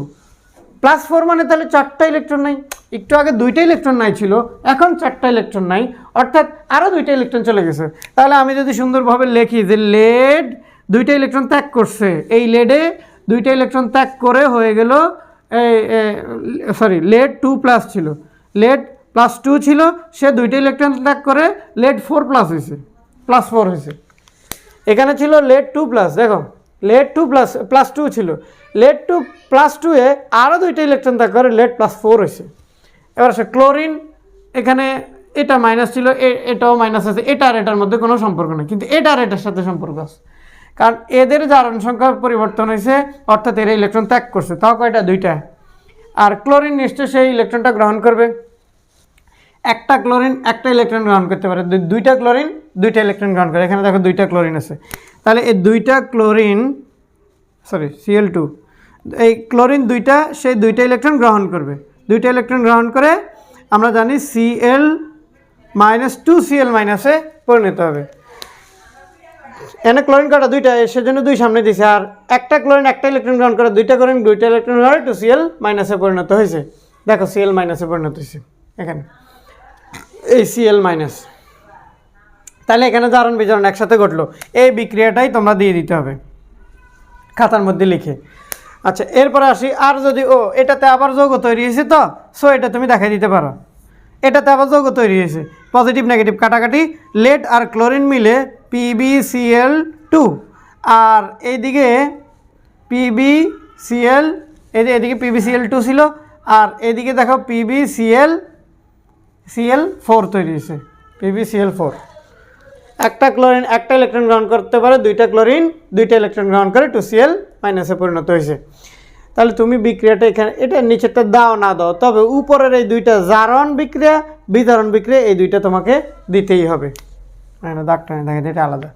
+4 মানে তাহলে 4টা ইলেকট্রন নাই, একটু আগে 2টা ইলেকট্রন নাই ছিল, এখন 4টা ইলেকট্রন নাই, অর্থাৎ আরও 2টা ইলেকট্রন চলে গেছে। তাহলে আমি যদি সুন্দরভাবে লিখি যে লেড 2টা ইলেকট্রন ত্যাগ করছে, এই লেডে 2টা ইলেকট্রন ত্যাগ করে হয়ে গেল, সরি লেড 2+ ছিল, লেড +2 ছিল, সে 2টা ইলেকট্রন ত্যাগ করে লেড 4+ হয়েছে, +4 হয়েছে। এখানে ছিল লেড 2+, দেখো লেড 2++2 ছিল, লেড 2+2 এ আরও 2টা ইলেকট্রন ত্যাগ করে লেড +4 হয়েছে। এবার আসে ক্লোরিন, এখানে এটা মাইনাস ছিল, এটাও মাইনাস আছে, এটা আর এটার মধ্যে কোনো সম্পর্ক নেই, কিন্তু এটা আর এটার সাথে সম্পর্ক আছে, কারণ এদের জারণ সংখ্যা পরিবর্তন হয়েছে, অর্থাৎ এরা ইলেকট্রন ত্যাগ করছে, তাও কয়টা? 2টা। আর ক্লোরিন নিশ্চয়ই সেই ইলেকট্রনটা গ্রহণ করবে, একটা ক্লোরিন একটা ইলেকট্রন গ্রহণ করতে পারে, 2টা ক্লোরিন 2টা ইলেকট্রন গ্রহণ করে। এখানে দেখো 2টা ক্লোরিন আছে, তাহলে এই 2টা ক্লোরিন Cl2, এই ক্লোরিন 2টা, সেই 2টা ইলেকট্রন গ্রহণ করবে, 2টা ইলেকট্রন গ্রহণ করে আমরা জানি Cl - 2Cl- এ পরিণত হবে। এখানে ক্লোরিন কাটা 2টা, সেজন্য 2 সামনে দিছে, আর একটা ক্লোরিন একটা ইলেকট্রন গ্রহণ করে, 2টা ক্লোরিন 2টা ইলেকট্রন গ্রহণ করে 2Cl- এ পরিণত হয়েছে। দেখো Cl- এ পরিণত হয়েছে এখানে, এই Cl-। তাহলে এখানে জারণ বিজারণ একসাথে ঘটলো, এই বিক্রিয়াটাই তোমরা দিয়ে দিতে হবে খাতার মধ্যে লিখে। আচ্ছা, এরপরে আসি, আর যদি এটাতে আবার যৌগ তৈরি হয়েছে, তো সো এটা তুমি দেখাই দিতে পারো, এটাতে আবার যৌগ তৈরি হয়েছে, পজিটিভ নেগেটিভ কাটাকাটি, লেড আর ক্লোরিন মিলে PbCl2, আর এইদিকে PbCl, এদিকে PbCl2 ছিল, আর এদিকে দেখো PbCl4 তৈরি হয়েছে, PbCl4। একটা ক্লোরিন একটা ইলেকট্রন গ্রহণ করতে পারে, 2টা ক্লোরিন 2টা ইলেকট্রন গ্রহণ করে 2Cl- এ পরিণত হয়েছে। তাহলে তুমি বিক্রিয়াটা এখানে, এটা নিচেরটা দাও না দাও, তবে উপরের এই 2টা জারণ বিক্রিয়া বিজারণ বিক্রিয়া, এই 2টা তোমাকে দিতেই হবে। দাগটা দেখেন, এটা আলাদা।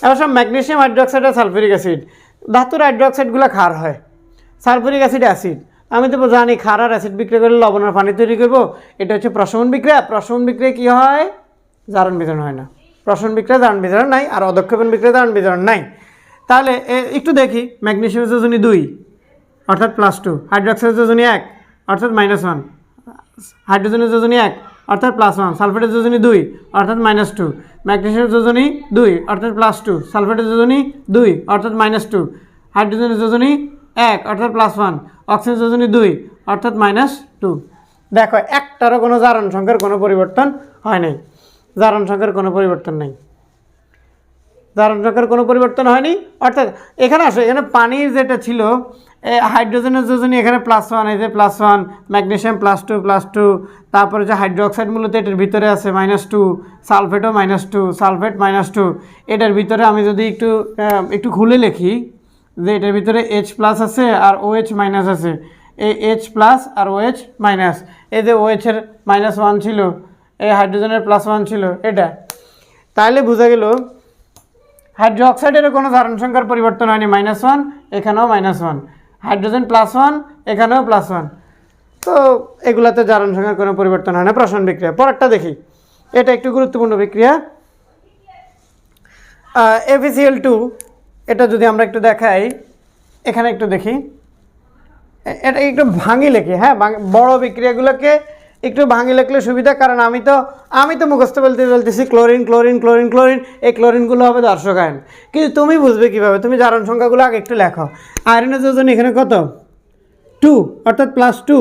এবার সব ম্যাগনেসিয়াম হাইড্রোক্সাইড আর সালফিউরিক অ্যাসিড, ধাতুর হাইড্রোক্সাইডগুলো ক্ষার হয়, সালফিউরিক অ্যাসিড অ্যাসিড। আমি তো জানি ক্ষার আর অ্যাসিড বিক্রিয়া করলে লবণ আর পানি তৈরি করবো, এটা হচ্ছে প্রশমন বিক্রিয়া। প্রশমন বিক্রিয়া কী হয়? জারণ বিজারণ হয় না। প্রশমন বিক্রিয়া জারণ বিজারণ নাই, আর অদক্ষেপণ বিক্রিয়া জারণ বিজারণ নাই। তাহলে একটু দেখি, ম্যাগনেসিয়াম যোজনী 2 অর্থাৎ +2, হাইড্রোক্সাইড যোজনী 1 অর্থাৎ -1, হাইড্রোজেনের যোজনী 1 অর্থাৎ +1, সালফেটের যোজনী 2 অর্থাৎ -2, ম্যাগনেসিয়াম যোজনী 2 অর্থাৎ +2, সালফেটের যোজনী 2 অর্থাৎ -2, হাইড্রোজেনের যোজনী 1 অর্থাৎ +1, অক্সিজেন যোজনী 2 অর্থাৎ -2। দেখো, একটারও কোনো জারণ সংখ্যার কোনো পরিবর্তন হয় নাই, জারণ সংখ্যার কোনো পরিবর্তন নেই, জারণ সংখ্যার কোনো পরিবর্তন হয়নি। অর্থাৎ এখানে আসো, এখানে পানির যেটা ছিল, হাইড্রোজেনের যোজনী এখানে +1, এই যে +1, ম্যাগনেসিয়াম +2, তারপরে যে হাইড্রোক্সাইড মূলত এটার ভিতরে আছে -2, সালফেটও -2, সালফেট -2। এটার ভিতরে আমি যদি একটু খুলে লিখি যে এটার ভিতরে H+ আছে আর OH- আছে, এই H+ আর OH-, এই যে OH এর -1 ছিল, এই হাইড্রোজেনের +1 ছিল, এটা। তাহলে বোঝা গেল হাইড্রোক্সাইডেরও কোনো জারণ সংখ্যার পরিবর্তন হয়নি, -1, এখানেও -1, হাইড্রোজেন +1, এখানেও +1। তো এগুলাতে জারণ সংখ্যার কোনো পরিবর্তন হয় না, প্রশমন বিক্রিয়া। পরেরটা দেখি, এটা একটু গুরুত্বপূর্ণ বিক্রিয়া, FeCl2। এটা যদি আমরা একটু দেখাই, এখানে একটু দেখি, এটা একটু ভাঙি লেখি, হ্যাঁ, বড় বিক্রিয়াগুলোকে একটু ভাঙি লিখলে সুবিধা, কারণ আমি তো মুখস্থ বলতেছি ক্লোরিন ক্লোরিন ক্লোরিন ক্লোরিন, এই ক্লোরিনগুলো হবে দর্শক আয়ন, কিন্তু তুমি বুঝবে কীভাবে? তুমি জারণ সংখ্যাগুলো আগে একটু লেখো। আয়রনের যোজনী এখানে কত? 2 অর্থাৎ +2,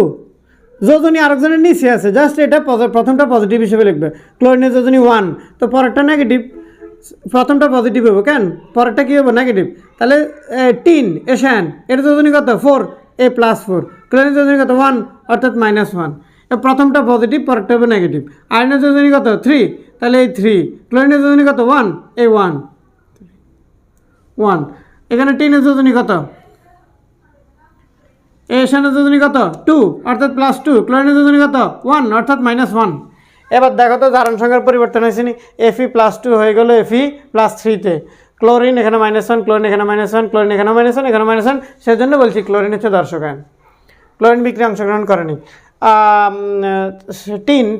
যোজনী আরেকজনের নিচে আছে, জাস্ট এটা প্রথমটা পজিটিভ হিসেবে লিখবে। ক্লোরিনের যোজনী 1, তো পরেরটা নেগেটিভ, প্রথমটা পজিটিভ হবে, কেন পরেরটা কী হবে? নেগেটিভ। তাহলে টিন এশান, এর যোজনী কত? 4, A +4, ক্লোরিনের যোজনী কত? 1 অর্থাৎ -1, প্রথমটা পজিটিভ, পরেরটা হবে নেগেটিভ। আয়রনের যোজনী কত? 3, তাহলে এই 3, ক্লোরিনের যোজনী কত? 1, এই 1। এখানে টিনের যোজনী কত? এশানের যোজনী কত? 2 অর্থাৎ +2, ক্লোরিনের যোজনী কত? 1 অর্থাৎ -1। এবার দেখো তো জারণ সংখ্যার পরিবর্তন হয়েছে নি, Fe+2 হয়ে গেল Fe+3-তে। ক্লোরিন এখানে -1, ক্লোরিন এখানে -1, ক্লোরিন এখানে -1, এখানে -1, সেজন্য বলছি ক্লোরিন হচ্ছে দর্শক আয়ন, ক্লোরিন বিক্রিয়া অংশগ্রহণ করেনি।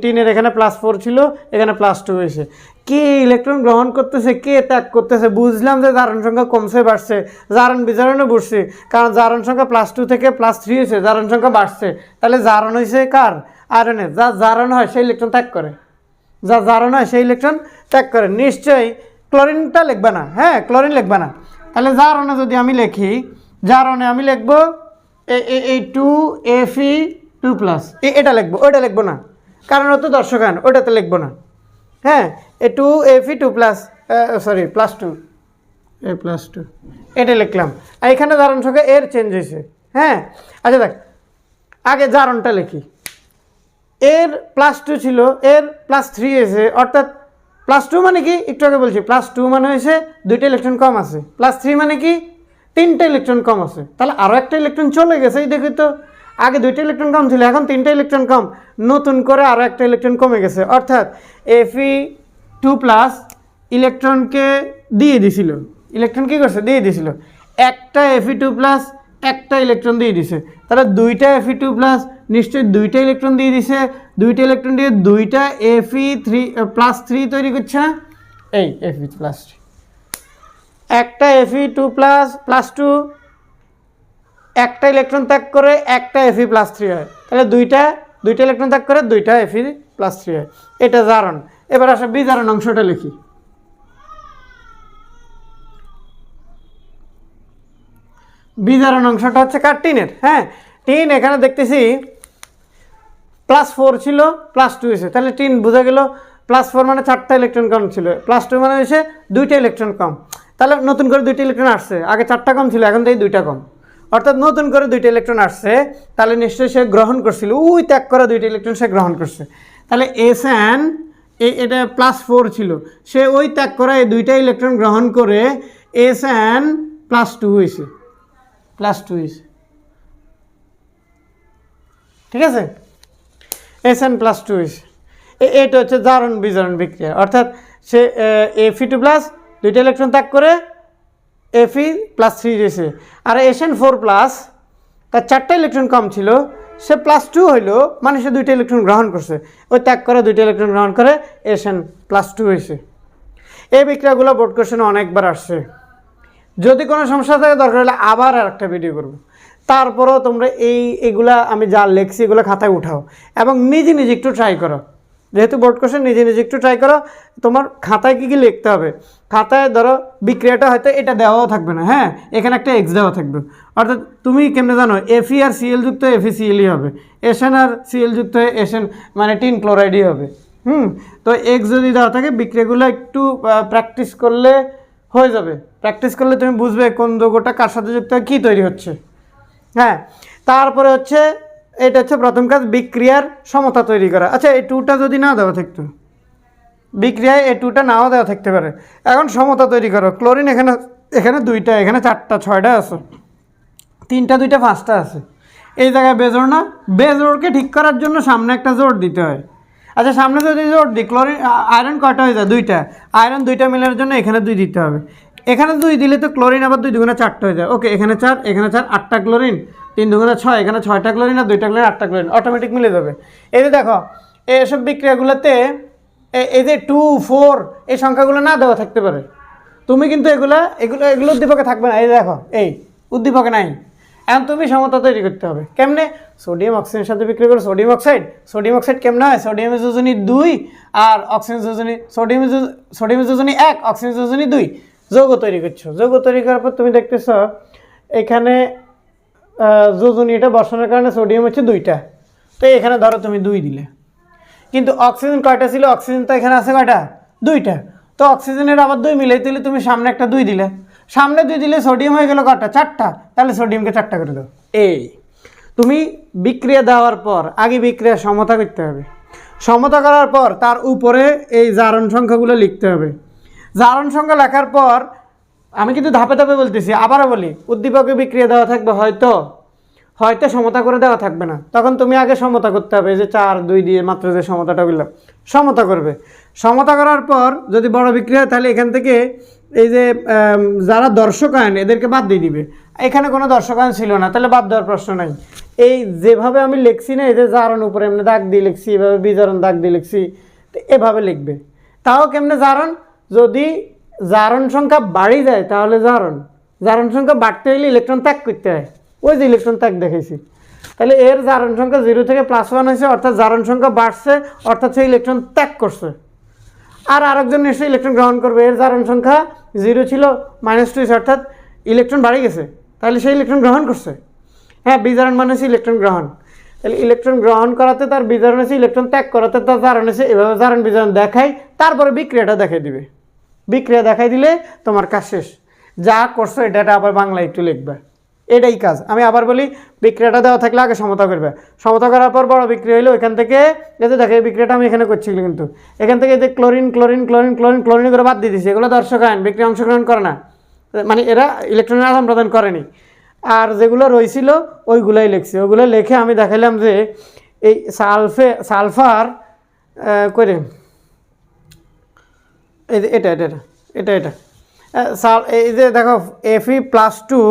টিনের এখানে +4 ছিল, এখানে +2 হয়েছে। কে ইলেকট্রন গ্রহণ করতেছে, কে ত্যাগ করতেছে? বুঝলাম যে জারণ সংখ্যা কমছে বাড়ছে, জারণ বিজারণে বুঝছি, কারণ জারণ সংখ্যা +2 থেকে +3 হয়েছে, জারণ সংখ্যা বাড়ছে। তাহলে জারণ হয়েছে কার? আয়রনের। যা জারণ হয় সেই ইলেকট্রন ত্যাগ করে, যা জারণ হয় সেই ইলেকট্রন ত্যাগ করে। নিশ্চয়ই ক্লোরিনটা লিখবে না, হ্যাঁ, ক্লোরিন লিখবে না। তাহলে জারণে যদি আমি লিখি, জারণে আমি লিখবো এই 2Fe2+, এটা লিখবো, ওইটা লিখবো না, কারণত দর্শকায়ন, ওটাতে লিখবো না। হ্যাঁ, Fe2 প্লাস +2 A+2 এটা লিখলাম। আর এখানে জারণ সংখ্যা এর চেঞ্জ হয়েছে। হ্যাঁ, আচ্ছা দেখ, আগে জারণটা লিখি। এর +2 ছিল, এর +3 হয়েছে, অর্থাৎ +2 মানে কি, একটু আগে বলছি, +2 মানে হয়েছে 2টা ইলেকট্রন কম আছে, +3 মানে কি 3টা ইলেকট্রন কম আছে, তাহলে আরও একটা ইলেকট্রন চলে গেছে। এই দেখি তো, আগে 2টা ইলেকট্রন কম ছিল, এখন 3টা ইলেকট্রন কম, নতুন করে আরও একটা ইলেকট্রন কমে গেছে, অর্থাৎ Fe2+ ইলেকট্রনকে দিয়ে দিছিল। ইলেকট্রন কী করছে, দিয়ে দিছিল। একটা Fe2+ একটা ইলেকট্রন দিয়ে দিছে, তাহলে 2টা Fe2+ নিশ্চয়ই 2টা ইলেকট্রন দিয়ে দিছে। 2টা ইলেকট্রন দিয়ে 2টা Fe3+ তৈরি করছে না, এই Fe+3। একটা Fe2++2 একটা ইলেকট্রন ত্যাগ করে একটা Fe+3 হয়, তাহলে দুইটা ইলেকট্রন ত্যাগ করে 2টা Fe+3 হয়। এটা জারণ। এবার আসলে বিজারণ অংশটা লিখি। বিজারণ অংশটা হচ্ছে কার, টিনের। হ্যাঁ, টিন এখানে দেখতেছি +4 ছিল, +2 হয়েছে, তাহলে টিন বোঝা গেল +4 মানে 4টা ইলেকট্রন কম ছিল, +2 মানে হয়েছে 2টা ইলেকট্রন কম, তাহলে নতুন করে 2টা ইলেকট্রন আসছে। আগে 4টা কম ছিল, এখন থেকে 2টা কম, অর্থাৎ নতুন করে 2টা ইলেকট্রন আসছে, তাহলে নিশ্চয়ই সে গ্রহণ করছিল, ওই ত্যাগ করা 2টা ইলেকট্রন সে গ্রহণ করছে। তাহলে SN এটা +4 ছিল, সে ওই ত্যাগ করা এই 2টা ইলেকট্রন গ্রহণ করে SN +2 হয়েছে, +2 হয়েছে। ঠিক আছে, SN +2 হয়েছে। এটা হচ্ছে জারণ বিজারণ বিক্রিয়া, অর্থাৎ সে Fe2+ 2টা ইলেকট্রন ত্যাগ করে Fe+3 দিয়েছে। আর SN4+, তার 4টা ইলেকট্রন কম ছিল, সে +2 হইলো, মানে সে 2টা ইলেকট্রন গ্রহণ করছে, ওই ত্যাগ করে 2টা ইলেকট্রন গ্রহণ করে SN+2 হয়েছে। এই বিক্রিয়াগুলো বোর্ড কোশ্চেনে অনেকবার আসছে। যদি কোনো সমস্যা থাকে দরকার হলে আবার আর একটা ভিডিও করব। তারপরেও তোমরা এগুলা আমি যা লিখছি এগুলো খাতায় উঠাও এবং নিজে নিজে একটু ট্রাই করো। যেহেতু বোর্ড কোশ্চেন, নিজে নিজে একটু ট্রাই করো। তোমার খাতায় কী কী লিখতে হবে, খাতায় ধরো বিক্রিয়াটা হয়তো এটা দেওয়াও থাকবে না, হ্যাঁ, এখানে একটা X দেওয়া থাকবে, অর্থাৎ তুমি কেমনে জানো Fe আর Cl যুক্ত FeClই হবে, SN আর Cl যুক্ত SN মানে টিন ক্লোরাইডই হবে। তো X যদি দেওয়া থাকে, বিক্রিয়াগুলো একটু প্র্যাকটিস করলে হয়ে যাবে। প্র্যাকটিস করলে তুমি বুঝবে কোন যৌগটা কার সাথে যুক্ত হয়, কী তৈরি হচ্ছে। হ্যাঁ, তারপরে হচ্ছে এটা হচ্ছে প্রথম কাজ, বিক্রিয়ার সমতা তৈরি করা। আচ্ছা, এই 2টা যদি না দেওয়া থাকতো, বিক্রিয়ায় এই 2টা নাও দেওয়া থাকতে পারে, এখন সমতা তৈরি করো। ক্লোরিন এখানে 2টা, এখানে 4টা 6টা আছে, 3টা 2টা 5টা আছে, এই জায়গায় বেজোড় না, বেজোড়কে ঠিক করার জন্য সামনে একটা জোড় দিতে হয়। আচ্ছা, সামনে যদি জোড় দিই, ক্লোরিন আয়রন কয়টা হয়ে যায়, 2টা, আয়রন 2টা মিলানোর জন্য এখানে 2 দিতে হবে। এখানে 2 দিলে তো ক্লোরিন আবার 2 দুগুণে 4টা হয়ে যায়। ওকে, এখানে 4, এখানে 4, 8টা ক্লোরিন, 3 দুগুণে 6, এখানে 6টা ক্লোরিন আর 2টা ক্লোরিন, 8টা ক্লোরিন, অটোমেটিক মিলে যাবে। এই যে দেখো, এইসব বিক্রিয়াগুলোতে এই যে 2, 4 এই সংখ্যাগুলো না দেওয়া থাকতে পারে, তুমি কিন্তু এগুলো উদ্দীপকে থাকবে না। এই দেখো, এই উদ্দীপকে নাই। এখন তুমি সমতা তৈরি করতে হবে। কেমনে? সোডিয়াম অক্সিজেনের সাথে বিক্রিয়া করে সোডিয়াম অক্সাইড কেমনে হয়? সোডিয়াম যোজনী 2 আর অক্সিজেন যোজনী, সোডিয়াম যোজনী 1, অক্সিজেন যোজনী 2 যৌগ তৈরি করছো। যৌগ তৈরি করার পর তুমি দেখতেছ এখানে যোজনী এটা বসানোর কারণে সোডিয়াম হচ্ছে 2টা, তো এখানে ধরো তুমি 2 দিলে, কিন্তু অক্সিজেন কয়টা ছিল? অক্সিজেন তো এখানে আছে কয়টা? 2টা, তো অক্সিজেনের আবার 2 মিলাই দিলে তুমি সামনে একটা 2 দিলে, সামনে 2 দিলে সোডিয়াম হয়ে গেল কয়টা? 4টা, তাহলে সোডিয়ামকে 4টা করে দাও। এই তুমি বিক্রিয়া দেওয়ার পর আগে বিক্রিয়া সমতা করতে হবে, সমতা করার পর তার উপরে এই জারণ সংখ্যাগুলো লিখতে হবে। জারণ সংখ্যা লেখার পর আমি কিন্তু ধাপে ধাপে বলতেছি, আবারও বলি, উদ্দীপকে বিক্রিয়া দেওয়া থাকবে, হয়তো সমতা করে দেওয়া থাকবে না, তখন তুমি আগে সমতা করতে হবে। যে 4, 2 দিয়ে মাত্র যে সমতাটা বললাম, সমতা করবে। সমতা করার পর যদি বড় বিক্রিয়া হয়, তাহলে এখান থেকে এই যে যারা দর্শকায়ন এদেরকে বাদ দিয়ে দিবে। এখানে কোনো দর্শকায়ন ছিল না, তাহলে বাদ দেওয়ার প্রশ্ন নাই। এই যেভাবে আমি লিখছি না, এই যে জারণ উপরে এমনি দাগ দিয়ে লিখছি, এভাবে বিজারণ দাগ দিয়ে লিখছি, তো এভাবে লিখবে। তাও কেমনে জারণ? যদি জারণ সংখ্যা বাড়ি যায় তাহলে জারণ সংখ্যা বাড়তে হলে ইলেকট্রন ত্যাগ করতে হয়। ওই যে ইলেকট্রন ত্যাগ দেখেছি, তাহলে এর জারণ সংখ্যা 0 থেকে +1 হয়েছে, অর্থাৎ জারণ সংখ্যা বাড়ছে, অর্থাৎ সে ইলেকট্রন ত্যাগ করছে। আর আরেকজন এসে ইলেকট্রন গ্রহণ করবে, এর জারণ সংখ্যা 0 ছিল, -2 হয়েছে, অর্থাৎ ইলেকট্রন বাড়ি গেছে, তাহলে সেই ইলেকট্রন গ্রহণ করছে। হ্যাঁ, বিজারণ মানে হচ্ছে ইলেকট্রন গ্রহণ। তাহলে ইলেকট্রন গ্রহণ করাতে তার বিজারণ আছে, ইলেকট্রন ত্যাগ করাতে তার জারণ আছে, এভাবে জারণ বিজারণ দেখাই, তারপরে বিক্রিয়াটা দেখাই দিবে। বিক্রিয়া দেখাই দিলে তোমার কাজ শেষ। যা করছো এটা আবার বাংলায় একটু লিখবে, এটাই কাজ। আমি আবার বলি, বিক্রিয়াটা দেওয়া থাকলে আগে সমতা করবে, সমতা করার পর বড় বিক্রিয়া হইলে ওইখান থেকে এতে দেখে এই বিক্রিয়াটা আমি এখানে করছি, কিন্তু এখান থেকে যে chlorine chlorine chlorine chlorine chlorine করে বাদ দিয়ে দিচ্ছি, এগুলো দর্শক আইন বিক্রিয়া অংশগ্রহণ করে না, মানে এরা ইলেকট্রনের আদান প্রদান করেনি। আর যেগুলো রয়েছিল ওইগুলাই লিখছি, ওইগুলো লিখে আমি দেখাইলাম যে এই সালফার করে এই যে এটা এটা এটা এটা এই যে দেখো Fe+2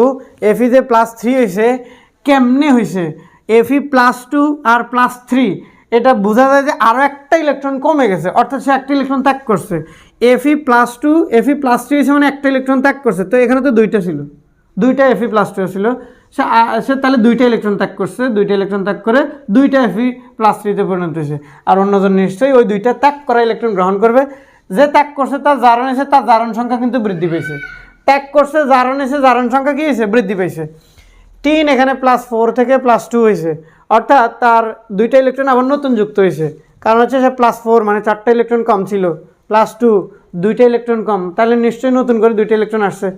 Fe যে +3 হয়েছে, কেমনে হয়েছে? Fe+2 আর +3 এটা বোঝা যায় যে আরও একটা ইলেকট্রন কমে গেছে, অর্থাৎ সে একটা ইলেকট্রন ত্যাগ করছে। Fe+2 Fe+3 হয়েছে মানে একটা ইলেকট্রন ত্যাগ করছে, তো এখানে তো দুইটা ছিল, দুইটা Fe+2 ছিল, সে তাহলে দুইটা ইলেকট্রন ত্যাগ করছে, দুইটা ইলেকট্রন ত্যাগ করে দুইটা Fe+3-তে পরিণত হয়েছে। আর অন্যজন নিশ্চয়ই ওই দুইটা ত্যাগ করা ইলেকট্রন গ্রহণ করবে। যে ত্যাগ করছে তার জারণ এসে তার জারণ সংখ্যা কিন্তু বৃদ্ধি পেয়েছে, ত্যাগ করছে জারণ এসে জারণ সংখ্যা কী হয়েছে? বৃদ্ধি পেয়েছে। 3 এখানে +4 থেকে +2 হয়েছে, অর্থাৎ তার দুইটা ইলেকট্রন আবার নতুন যুক্ত হয়েছে, কারণ হচ্ছে সে +4 মানে 4টা ইলেকট্রন কম ছিল, +2 2টা ইলেকট্রন কম, তাহলে নিশ্চয়ই নতুন করে 2টা ইলেকট্রন আসছে।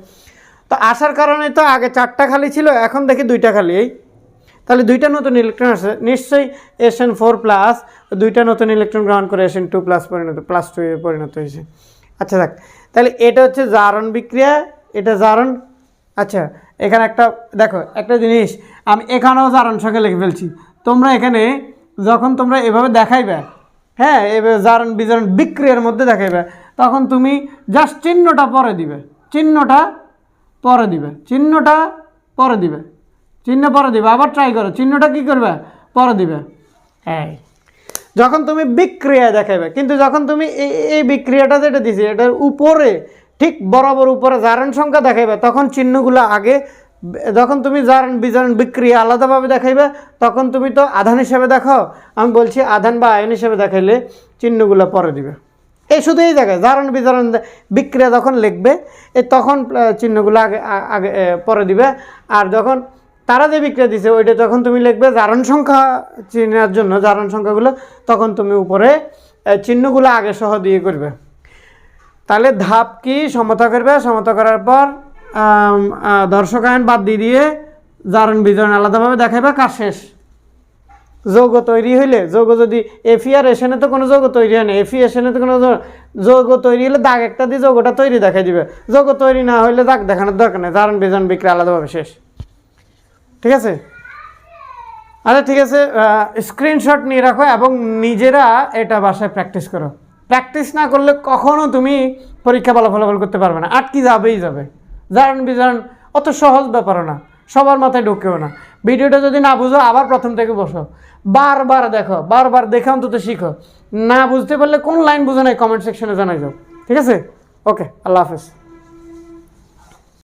তো আসার কারণে তো আগে 4টা খালি ছিল, এখন দেখি 2টা খালি, এই তাহলে 2টা নতুন ইলেকট্রন আসছে, নিশ্চয়ই Sn4+ 2টা নতুন ইলেকট্রন গ্রহণ করে Sn2+ +2 এ পরিণত হয়েছে। আচ্ছা থাক, তাহলে এটা হচ্ছে জারণ বিক্রিয়া, এটা জারণ। আচ্ছা এখানে একটা দেখো একটা জিনিস, আমি এখানেও জারণ সংখ্যা লিখে ফেলছি, তোমরা এখানে যখন তোমরা এভাবে দেখাইবে, হ্যাঁ এভাবে জারণ বিজারণ বিক্রিয়ার মধ্যে দেখাইবে, তখন তুমি জাস্ট চিহ্নটা পরে দিবে, চিহ্নটা পরে দিবে, চিহ্নটা পরে দিবে, চিহ্ন পরে দিবে, আবার ট্রাই করো, চিহ্নটা কী করবে? পরে দিবে। হ্যাঁ যখন তুমি বিক্রিয়া দেখাবে, কিন্তু যখন তুমি এই বিক্রিয়াটা যেটা দিছি এটার উপরে ঠিক বরাবর উপরে জারণ সংখ্যা দেখাইবে, তখন চিহ্নগুলো আগে, যখন তুমি জারণ বিজারণ বিক্রিয়া আলাদাভাবে দেখাইবে তখন তুমি তো আধান হিসাবে দেখাও, আমি বলছি আধান বা আয়ন হিসাবে দেখাইলে চিহ্নগুলো পরে দিবে। এই শুধু এই জায়গায় জারণ বিজারণ বিক্রিয়া যখন লিখবে তখন চিহ্নগুলো আগে আগে পরে দিবে, আর যখন তারা যে বিক্রিয়া দিছে ওইটা যখন তুমি লিখবে জারণ সংখ্যা চিহ্নের জন্য জারণ সংখ্যাগুলো, তখন তুমি উপরে চিহ্নগুলো আগে সহ দিয়ে করবে। তাহলে ধাপ কি? সমতা করবে, সমতা করার পর দর্শকায়ন বাদ দিয়ে জারণ বিজারণ আলাদাভাবে দেখাবে, কাজ শেষ। যৌগ তৈরি হইলে, যৌগ যদি Fe আর Sn তো কোনো যৌগ তৈরি হয় না, Fe Sn তো কোনো যৌগ তৈরি হলে দাগ একটা দিয়ে যৌগটা তৈরি দেখাই দিবে, যৌগ তৈরি না হইলে দাগ দেখানোর দরকার নেই, জারণ বিজারণ বিক্রিয়া আলাদাভাবে শেষ। ঠিক আছে? আচ্ছা ঠিক আছে, স্ক্রিনশট নিয়ে রাখো এবং নিজেরা এটা বাসায় প্র্যাকটিস করো। প্র্যাকটিস না করলে কখনো তুমি পরীক্ষা ভালো ফলাফল করতে পারবে না, আটকে যাবেই যাবে। জারণ বিজারণ অত সহজ ব্যাপারও না, সবার মাথায় ঢুকেও না। ভিডিওটা যদি না বুঝো আবার প্রথম থেকে বসো, বারবার দেখো, বারবার দেখে অন্তত শিখো। না বুঝতে পারলে কোন লাইন বুঝো নাই কমেন্ট সেকশনে জানাই যাও। ঠিক আছে? ওকে, আল্লাহ হাফেজ।